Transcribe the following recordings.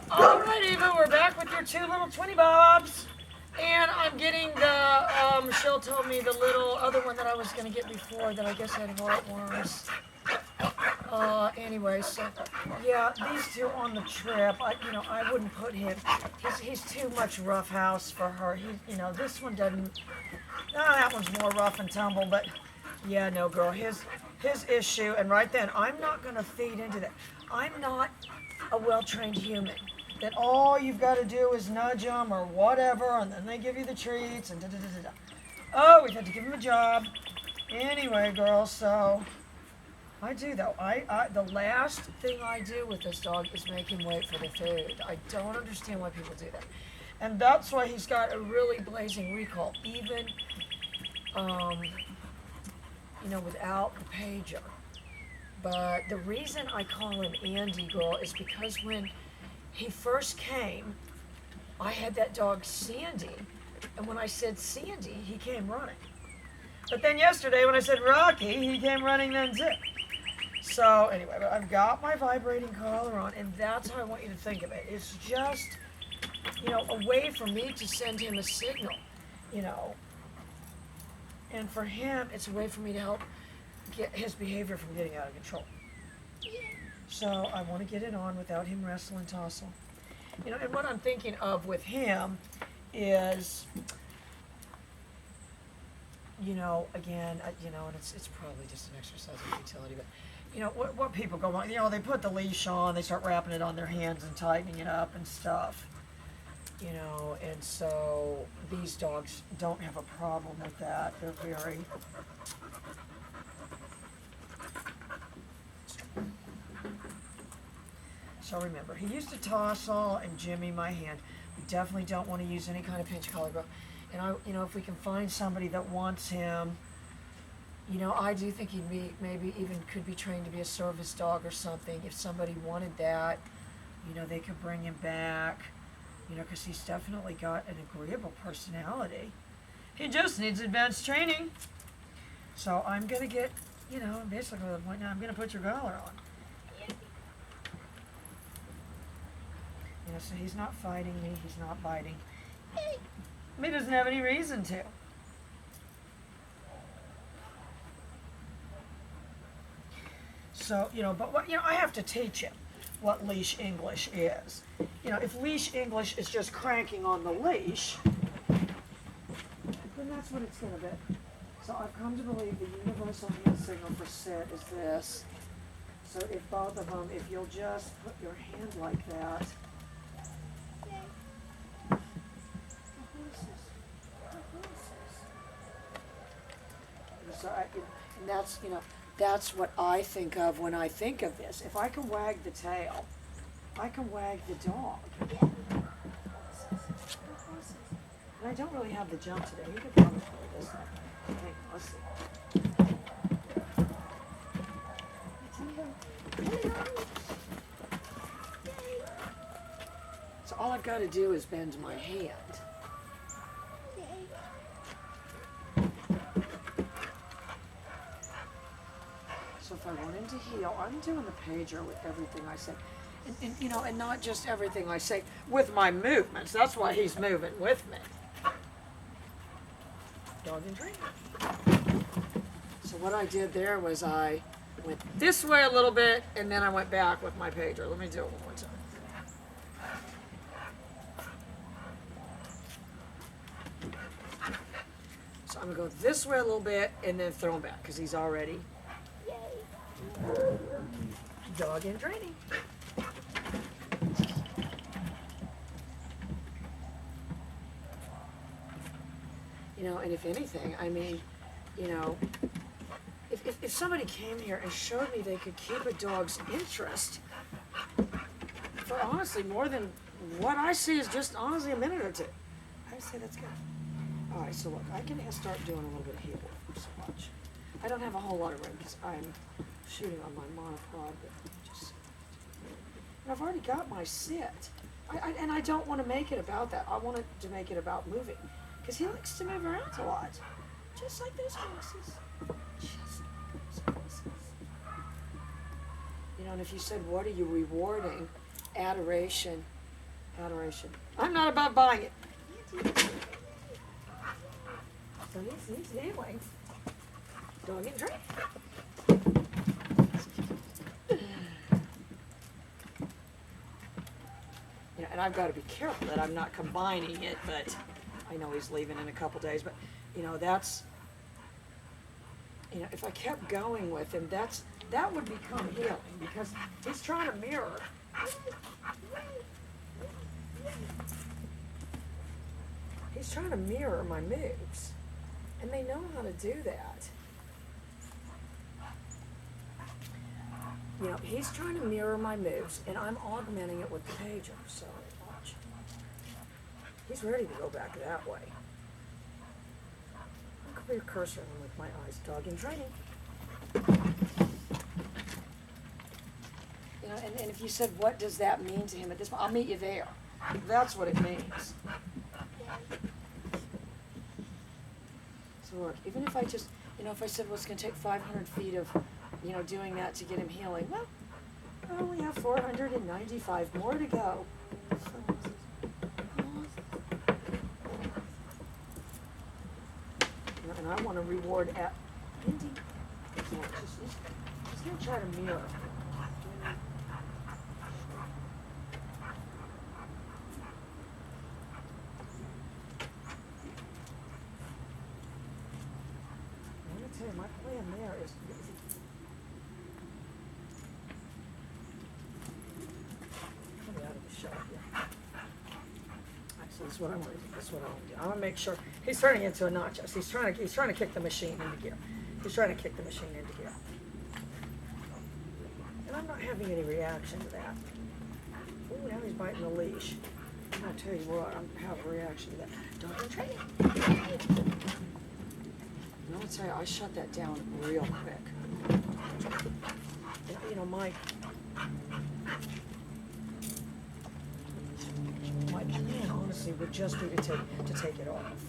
Alright, Eva, we're back with your two little twinny bobs. And I'm getting the, Michelle told me the little other one that I was going to get before that I guess had heartworms. Anyway, so, yeah, these two on the trip, I wouldn't put him. He's too much rough house for her. This one doesn't, that one's more rough and tumble, but, yeah, no, girl, his issue, and right then, I'm not going to feed into that. I'm not a well-trained human. That all you've got to do is nudge them or whatever, and then they give you the treats and da-da-da-da-da. Oh, we've had to give him a job. Anyway, girls, so I do, though. The last thing I do with this dog is make him wait for the food. I don't understand why people do that. And that's why he's got a really blazing recall, even, without the pager. But the reason I call him Andy, girl, is because when he first came, I had that dog Sandy, and when I said Sandy, he came running. But then yesterday when I said Rocky, he came running then too. So anyway, but I've got my vibrating collar on, and that's how I want you to think of it. It's just, a way for me to send him a signal, and for him, it's a way for me to help get his behavior from getting out of control. So I want to get it on without him wrestle and tussle. And what I'm thinking of with him is, again, and it's probably just an exercise of utility, but, what people go on, they put the leash on, they start wrapping it on their hands and tightening it up and stuff, and so these dogs don't have a problem with that. They're very... So remember, he used to tussle and jimmy my hand. We definitely don't want to use any kind of pinch collar, girl. And if we can find somebody that wants him, I do think he'd be, maybe even could be trained to be a service dog or something. If somebody wanted that, they could bring him back, because he's definitely got an agreeable personality. He just needs advanced training. So I'm going to get, basically the point now, I'm going to put your collar on. So he's not fighting me, he's not biting. He doesn't have any reason to. So, but what, I have to teach him what leash English is. If leash English is just cranking on the leash, then that's what it's going to be. So I've come to believe the universal hand signal for sit is this. So if both of them, if you'll just put your hand like that, so and that's what I think of when I think of this. If I can wag the tail, I can wag the dog. And I don't really have the jump today. You could probably play this one. Hey, let's see. So all I've got to do is bend my hand. So if I want him to heel, I'm doing the pager with everything I say. And not just everything I say, with my movements. That's why he's moving with me. Dog and training. So what I did there was I went this way a little bit, and then I went back with my pager. Let me do it one more time. So I'm going to go this way a little bit, and then throw him back, because he's already... Dog in training. And if anything, I mean, if somebody came here and showed me they could keep a dog's interest for honestly more than what I see is just honestly a minute or two. I say that's good. All right, so look, I can start doing a little bit of heel work. So watch. I don't have a whole lot of room because I'm shooting on my monopod, but just. And I've already got my sit. And I don't want to make it about that. I want it to make it about moving. Because he likes to move around a lot. Just like those horses. Just like those horses. You know, and if you said, what are you rewarding? Adoration. Adoration. I'm not about buying it. So he's healing. Dog and drink. You know, and I've got to be careful that I'm not combining it, but I know he's leaving in a couple days, but you know, that's, you know, if I kept going with him, that would become healing because he's trying to mirror. He's trying to mirror my moves, and they know how to do that. You know, he's trying to mirror my moves, and I'm augmenting it with the pager. So watch. He's ready to go back that way. Look at your cursor with my eyes. Dog in training. You know, and if you said, what does that mean to him at this point? I'll meet you there. That's what it means. So look, even if I just, you know, if I said, well, it's going to take 500 feet of, you know, doing that to get him healing, well, I only have 495 more to go. And I want to reward at Indy. He's going to try to mirror. My plan there is get out of the shot here. So that's what I want to do. That's what I want to do. I want to make sure he's turning into a nachos. He's trying to kick the machine into gear. He's trying to kick the machine into gear. And I'm not having any reaction to that. Oh, now he's biting the leash. I'll tell you what, I'm having a reaction to that. Dog in training. And I'll tell you, I shut that down real quick. You know, my plan, honestly, would just be to take it off.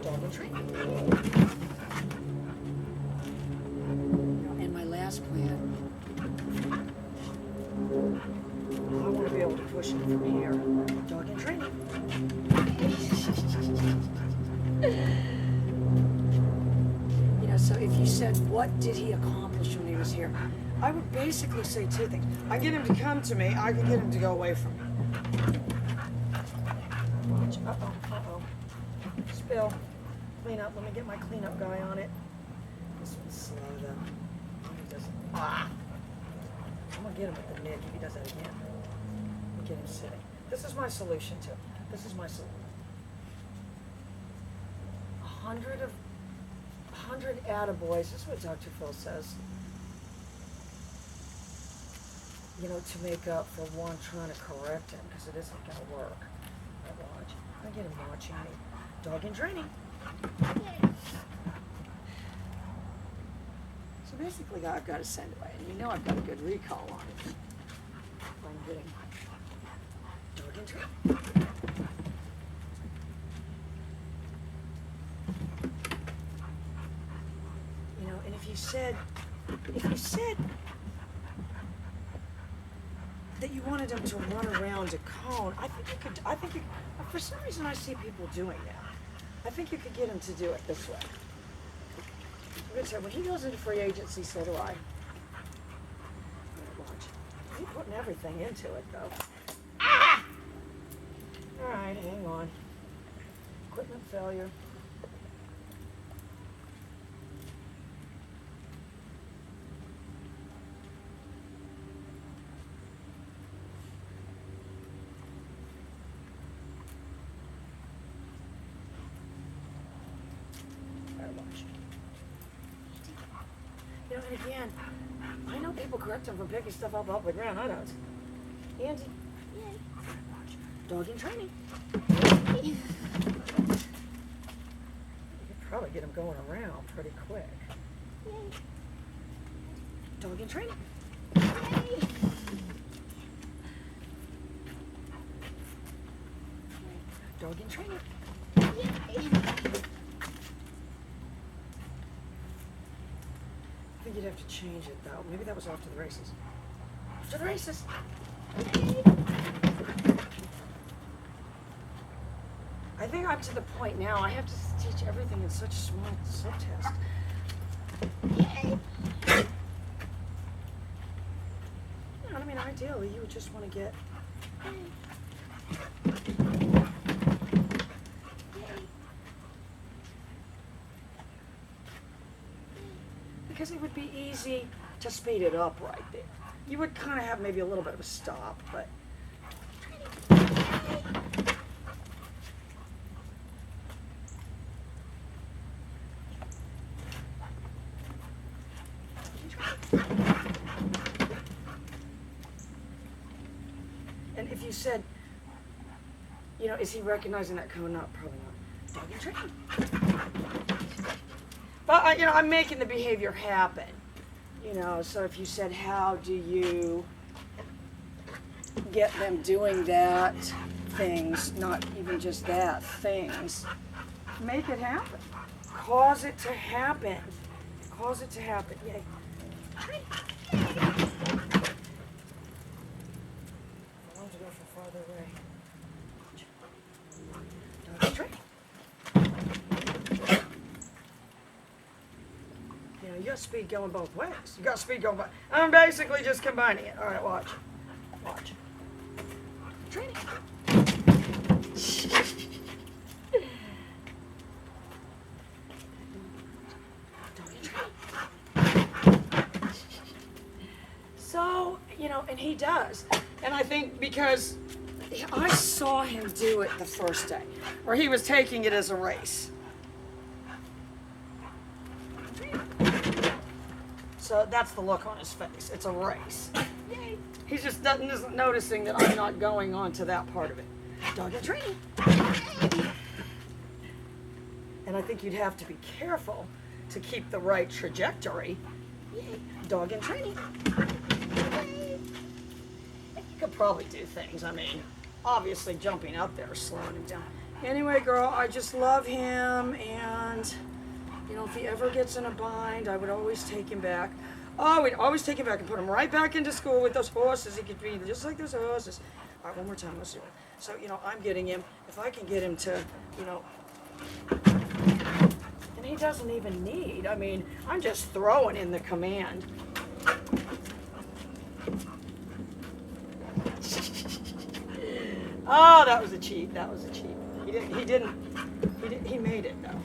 Dog and training. And my last plan, I want to be able to push it from here. Dog and training. So if you said, what did he accomplish when he was here? I would basically say two things. I get him to come to me, I can get him to go away from me. Watch, uh-oh. Spill. Clean up, let me get my cleanup guy on it. This one's slow though. He doesn't, I'm gonna get him with the nick if he does that again. I'm gonna get him sitting. This is my solution to it. This is my solution. 100 attaboys, this is what Dr. Phil says, you know, to make up for one trying to correct him, because it isn't going to work. Watch. I get him watching me. Dog in training. So basically, I've got to send away, and you know I've got a good recall on it. I'm getting dog in training. If you said that you wanted him to run around a cone, I think you could, for some reason I see people doing that. I think you could get him to do it this way. I'm going to tell you, when he goes into free agency, so do I. Watch. He's putting everything into it, though. Ah! All right, hang on. Equipment failure. You know, and again, I know people correct him for picking stuff up off the ground. I don't. Andy, Dog in training. You could probably get him going around pretty quick. Dog in training. Dog in training. I think you'd have to change it though. Maybe that was after the races. After the races. I think I'm to the point now. I have to teach everything in such small subtests. I mean, ideally, you would just want to get. Because it would be easy to speed it up right there. You would kind of have maybe a little bit of a stop, but. And if you said, you know, is he recognizing that code? Not, probably not. Dog and training. But, you know, I'm making the behavior happen. You know, so if you said, how do you get them doing that, things, not even just that, things, make it happen. Cause it to happen. Cause it to happen. Yay. Farther away. Dog training. You know, you got speed going both ways. You got speed going both. I'm basically just combining it. All right, watch. Watch. Training. So, you know, and he does. And I think because I saw him do it the first day, or he was taking it as a race. So that's the look on his face. It's a race. He's just isn't noticing that I'm not going on to that part of it. Dog and training. And I think you'd have to be careful to keep the right trajectory. Dog and training. Could probably do things. I mean, obviously jumping up there, slowing him down. Anyway, girl, I just love him, and you know, if he ever gets in a bind, I would always take him back. Oh, we'd always take him back and put him right back into school with those horses. He could be just like those horses. All right, one more time, let's do it. So, you know, I'm getting him. If I can get him to, you know, and he doesn't even need. I mean, I'm just throwing in the command. Oh, that was a cheat. That was a cheat. He made it though.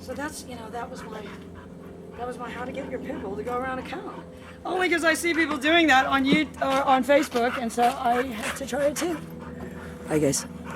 So that's, you know, that was my how to get your pit bull to go around a cone. Only because I see people doing that on YouTube or on Facebook, and so I had to try it too. Bye guys.